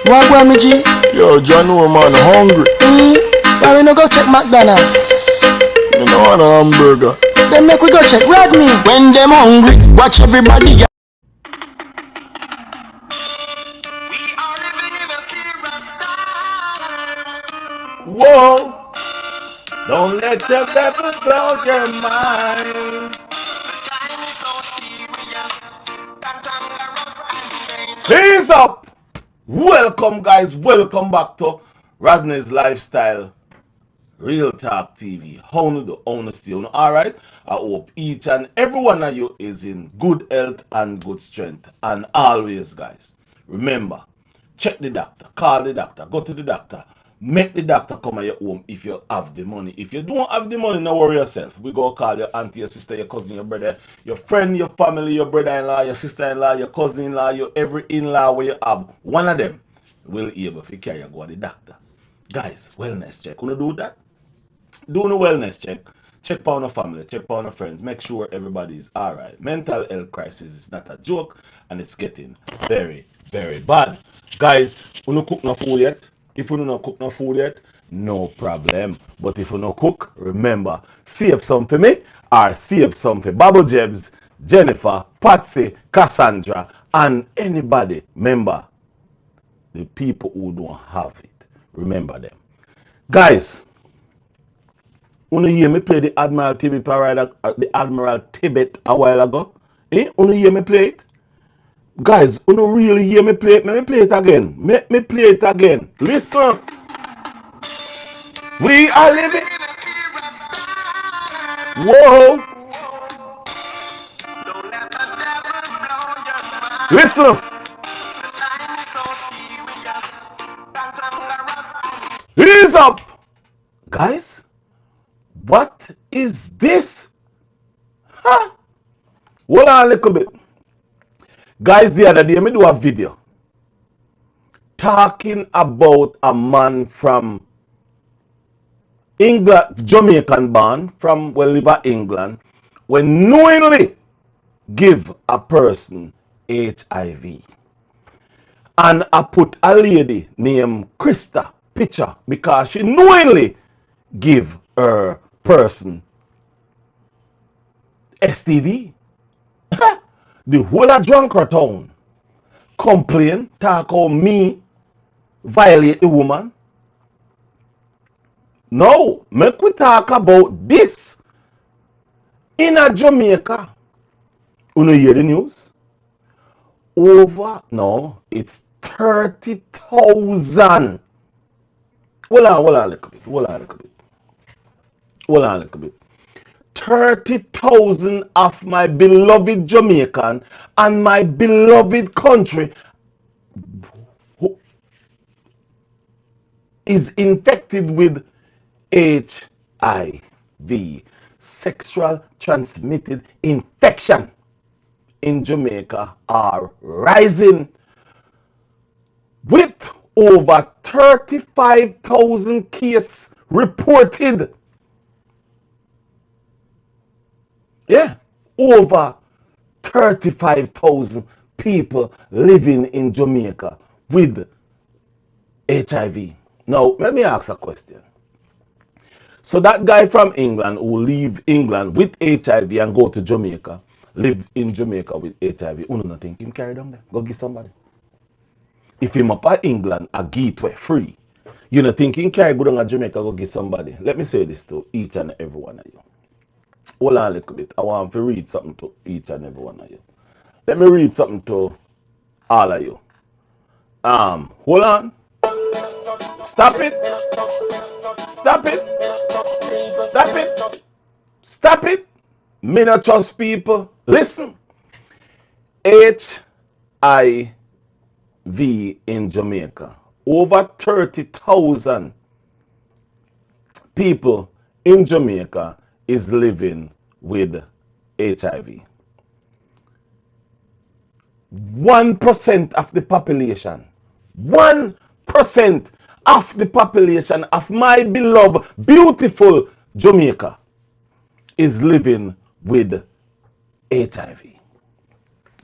What go me G? Yo, John, no man, hungry. Why we no go check McDonald's? You know want a hamburger. Then make we go check Rodney. When them hungry, watch everybody. Whoa, don't let the devil blow your mind. Hands up. Welcome, guys. Welcome back to Rodney's Lifestyle Real Talk TV. How do the honesty? All right. I hope each and every one of you is in good health and good strength. And always, guys, remember, check the doctor, call the doctor, go to the doctor. Make the doctor come at your home if you have the money. If you don't have the money, don't worry yourself. We go call your auntie, your sister, your cousin, your brother, your friend, your family, your brother-in-law, your sister-in-law, your cousin-in-law, your every in-law where you have. One of them will able to carry you go to the doctor. Guys, wellness check. Wanna do that? Do a wellness check. Check on the family, check on the friends, make sure everybody is alright. Mental health crisis is not a joke and it's getting very, very bad. Guys, you no cook no food yet? If you don't cook no food yet, no problem. But if you no cook, remember, save some for me or save some for Bubble Jebs, Jennifer, Patsy, Cassandra, and anybody. Remember, the people who don't have it. Remember them. Guys, you hear me play the Admiral Tibet parade, the Admiral Tibet a while ago? You hear me play it? Guys, you really hear me play it? Let me play it again. Let me play it again. Listen. We are living. Whoa. Listen. Ease up. Guys, what is this? Huh? Hold on a little bit. Guys, the other day, me do a video talking about a man from England, Jamaican born, from well, live in England, when knowingly give a person HIV. And I put a lady named Krista picture because she knowingly give her person STD. The whole of Drunker Town complain, talk about me violate the woman. No, make we talk about this in a Jamaica. You know hear the news? It's 30,000. Hold on a little bit. 30,000 of my beloved Jamaican and my beloved country who is infected with HIV, sexual transmitted infection in Jamaica are rising with over 35,000 cases reported. Yeah, over 35,000 people living in Jamaica with HIV. Now, let me ask a question. So that guy from England who leave England with HIV and go to Jamaica, live in Jamaica with HIV, you don't think him carry them there? Go give somebody. If him up at England, a gateway free, you don't think him carry go down to Jamaica, go give somebody? Let me say this to each and every one of you. Hold on a little bit. I want to read something to each and every one of you. Let me read something to all of you. Hold on. Stop it. Stop it. Stop it. Stop it. Me not trust people. Listen. HIV in Jamaica. Over 30,000 people in Jamaica is living with HIV. 1% of the population, 1% of the population of my beloved, beautiful Jamaica is living with HIV.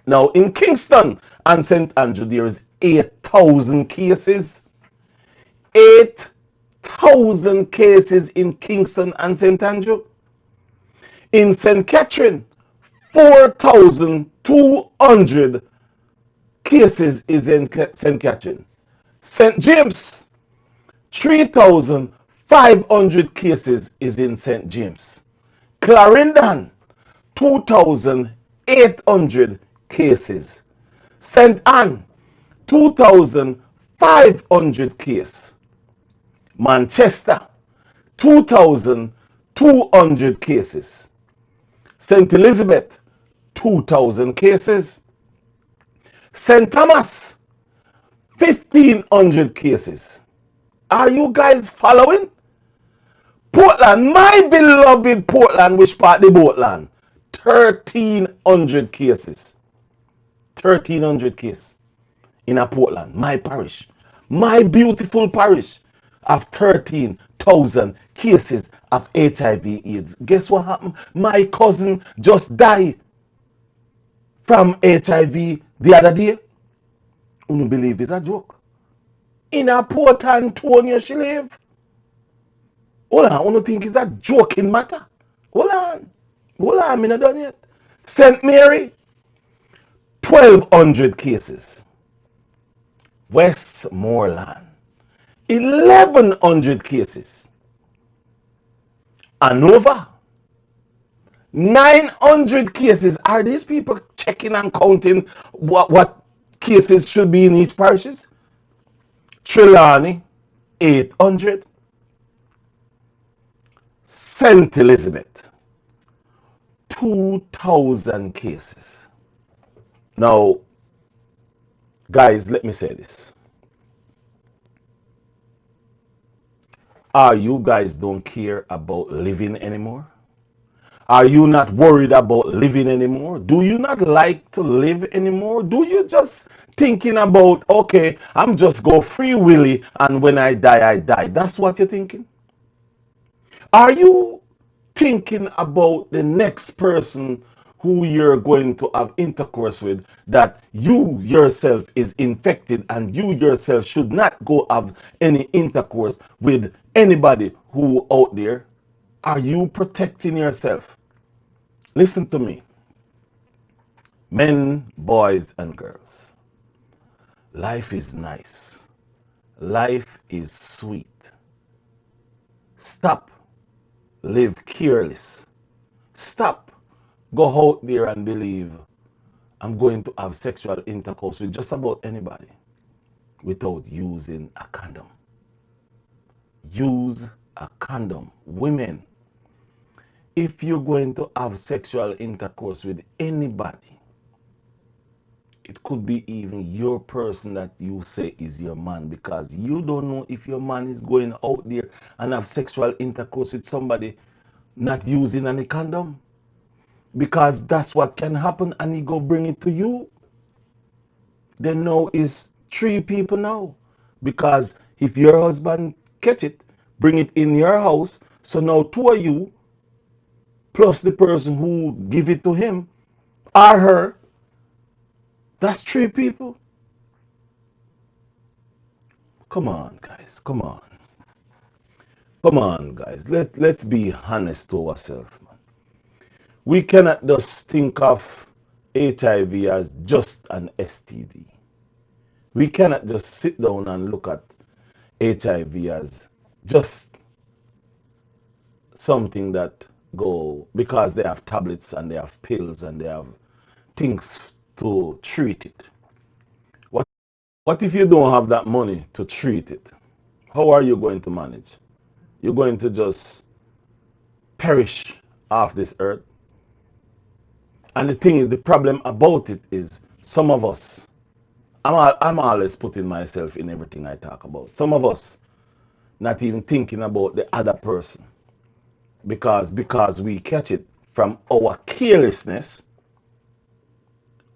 Now, in Kingston and St. Andrew, there is 8,000 cases. 8,000 cases in Kingston and St. Andrew. In St. Catherine, 4,200 cases is in St. Catherine. St. James, 3,500 cases is in St. James. Clarendon, 2,800 cases. St. Anne, 2,500 cases. Manchester, 2,200 cases. St. Elizabeth, 2,000 cases. St. Thomas, 1,500 cases. Are you guys following? Portland, my beloved Portland, which part the boatland? 1,300 cases. 1,300 cases in a Portland, my parish. My beautiful parish of 13,000 cases of HIV/AIDS. Guess what happened? My cousin just died from HIV the other day. You don't believe it's a joke. In a Port Antonio she live. Hold on, I don't think it's a joking matter. Hold on. Hold on, I'm not done yet. St. Mary, 1,200 cases. Westmoreland, 1,100 cases. Hanover, 900 cases. Are these people checking and counting what cases should be in each parishes? Trelawney, 800. St. Elizabeth, 2,000 cases. Now, guys, let me say this. Are you guys don't care about living anymore? Are you not worried about living anymore? Do you not like to live anymore? Do you just thinking about, okay, I'm just go free willy and when I die, I die? That's what you're thinking? Are you thinking about the next person who you're going to have intercourse with, that you yourself is infected and you yourself should not go have any intercourse with anybody who out there? Are you protecting yourself? Listen to me, men, boys, and girls. Life is nice. Life is sweet. Stop. Live careless. Stop. Go out there and believe I'm going to have sexual intercourse with just about anybody without using a condom. Use a condom. Women, if you're going to have sexual intercourse with anybody, it could be even your person that you say is your man, because you don't know if your man is going out there and have sexual intercourse with somebody not using any condom, because that's what can happen and he go bring it to you. Then now is 3 people now, because if your husband catch it, bring it in your house, so now 2 of you plus the person who give it to him or her, that's 3 people. Come on, guys. Come on. Come on, guys. Let's be honest to ourselves, man. We cannot just think of HIV as just an STD. We cannot just sit down and look at HIV as just something that go because they have tablets and they have pills and they have things to treat it. What if you don't have that money to treat it? How are you going to manage? You're going to just perish off this earth. And the thing is, the problem about it is some of us, I'm always putting myself in everything I talk about. Some of us not even thinking about the other person, because we catch it from our carelessness.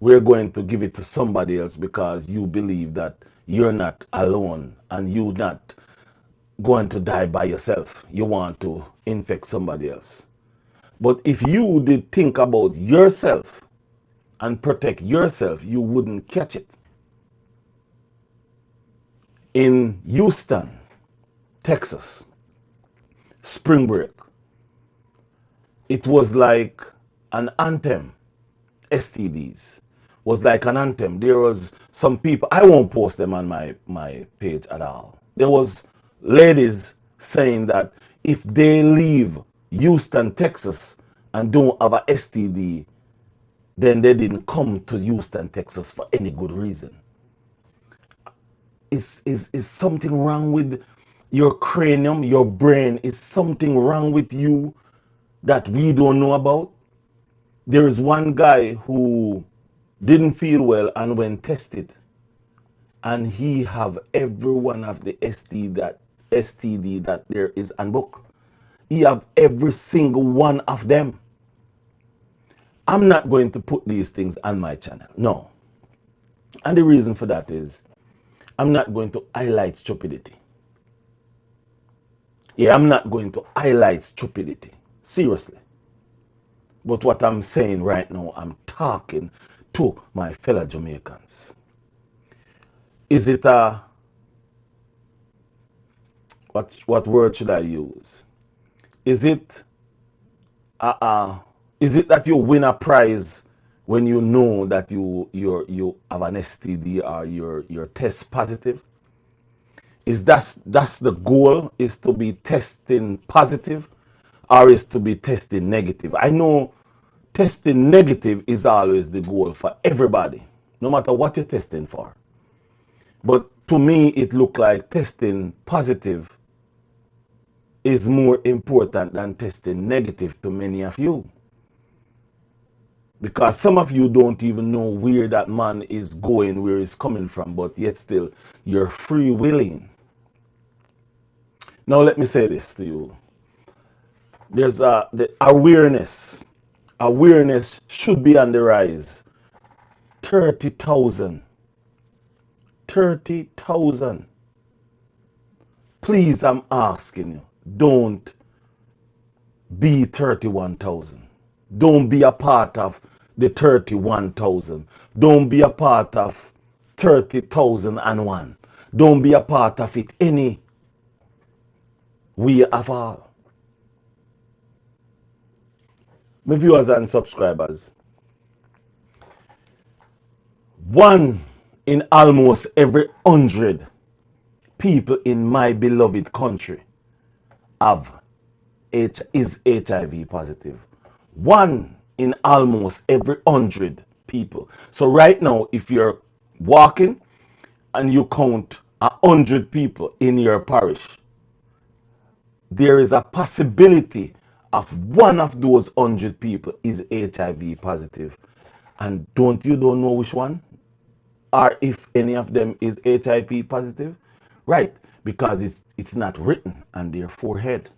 We're going to give it to somebody else because you believe that you're not alone and you're not going to die by yourself. You want to infect somebody else. But if you did think about yourself and protect yourself, you wouldn't catch it. Houston, Texas, spring break. It was like an anthem. STDs was like an anthem. There was some people, I won't post them on my page at all. There was ladies saying that if they leave Houston, Texas and don't have a STD, then they didn't come to Houston, Texas for any good reason. Is something wrong with your cranium, your brain? Is something wrong with you that we don't know about? There is one guy who didn't feel well and went tested, and he have every one of the STD that there is on book. He have every single one of them. I'm not going to put these things on my channel, no. And the reason for that is I'm not going to highlight stupidity. Yeah, I'm not going to highlight stupidity, seriously. But what I'm saying right now, I'm talking to my fellow Jamaicans. Is it a, what word should I use? Is it that you win a prize when you know that you have an STD or you're test positive? Is that's the goal, is to be testing positive or is to be testing negative? I know testing negative is always the goal for everybody, no matter what you're testing for. But to me, it looked like testing positive is more important than testing negative to many of you. Because some of you don't even know where that man is going, where he's coming from, but yet still you're free willing. Now let me say this to you. There's the awareness. Awareness should be on the rise. 30,000. 30,000. Please, I'm asking you, don't be 31,000. Don't be a part of the 31,000. Don't be a part of 30,001. Don't be a part of it any way of all. My viewers and subscribers, one in almost every 100 people in my beloved country is HIV positive. One in almost every 100 people. So right now, if you're walking and you count 100 people in your parish, there is a possibility of one of those 100 people is HIV positive. And don't know which one? Or if any of them is HIV positive? Right, because it's not written on their forehead.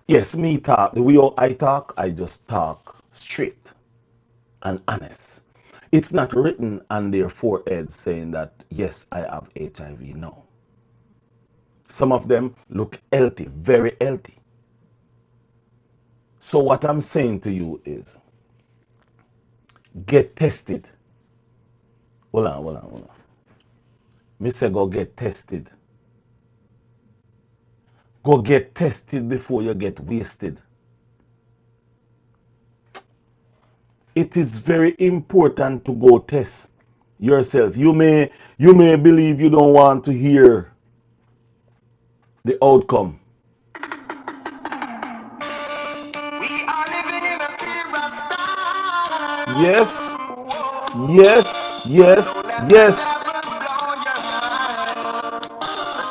Yes, me talk, the way I talk, I just talk straight and honest. It's not written on their forehead saying that, yes, I have HIV. No. Some of them look healthy, very healthy. So what I'm saying to you is, get tested. Hold on. Me say go get tested. Go get tested before you get wasted. It is very important to go test yourself. You may believe you don't want to hear the outcome. Yes, yes.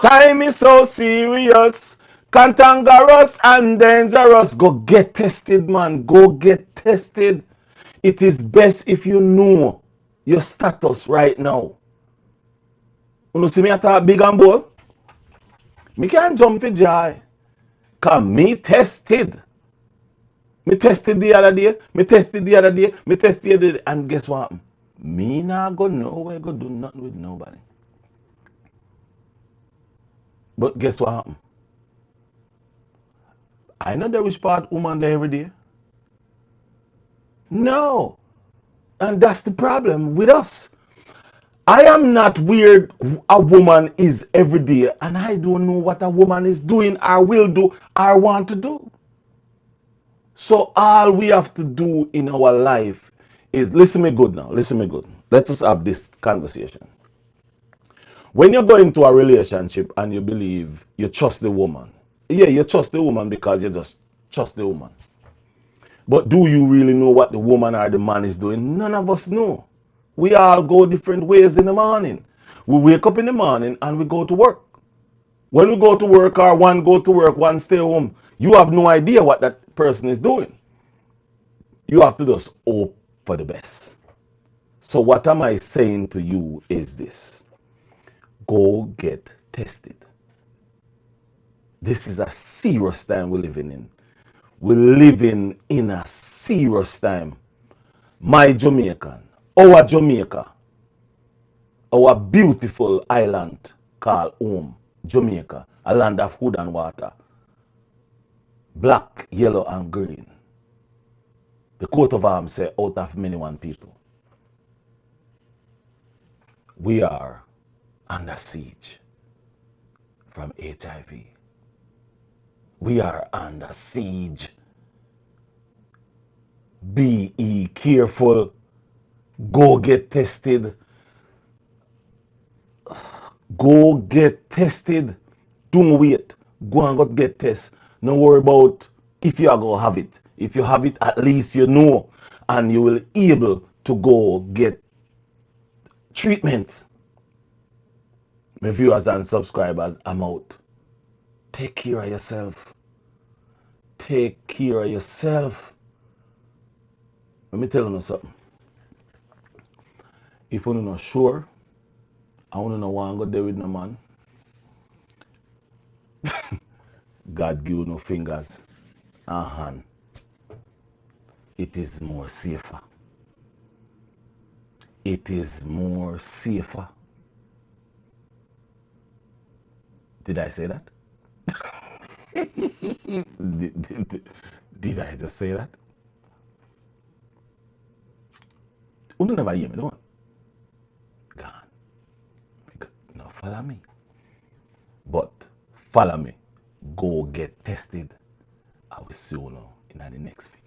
Time is so serious, cantankerous and dangerous. Go get tested, man. Go get tested. It is best if you know your status right now. You see me at a big and bold? Me can't jump for joy. Cause me tested. Me tested the other day. Me tested the other day. And guess what? Me not go nowhere, go do nothing with nobody. But guess what happened? I know there which part woman there every day. No. And that's the problem with us. I am not where a woman is every day, and I don't know what a woman is doing, or will do, or want to do. So all we have to do in our life is listen me good now. Listen me good. Let us have this conversation. When you go into a relationship and you believe you trust the woman, yeah, you trust the woman because you just trust the woman. But do you really know what the woman or the man is doing? None of us know. We all go different ways in the morning. We wake up in the morning and we go to work. When we go to work or one go to work, one stay home, you have no idea what that person is doing. You have to just hope for the best. So what am I saying to you is this. Go get tested. This is a serious time we're living in. We're living in a serious time. My Jamaican, our beautiful island called home, Jamaica, a land of food and water, black, yellow, and green. The coat of arms say out of many one people. We are under siege from HIV. We are under siege. Be careful. Go get tested. Go get tested. Don't wait. Go and go get tested. Don't worry about if you are going to have it. If you have it, at least you know. And you will be able to go get treatment. My viewers and subscribers, I'm out. Take care of yourself. Take care of yourself. Let me tell you something. If you're not sure, I want to know why I'm going there with no man. God give you no fingers and hand. It is more safer. It is more safer. Did I say that? did I just say that? You never hear me, don't you? God. No, follow me. But follow me. Go get tested. I will see you now in the next video.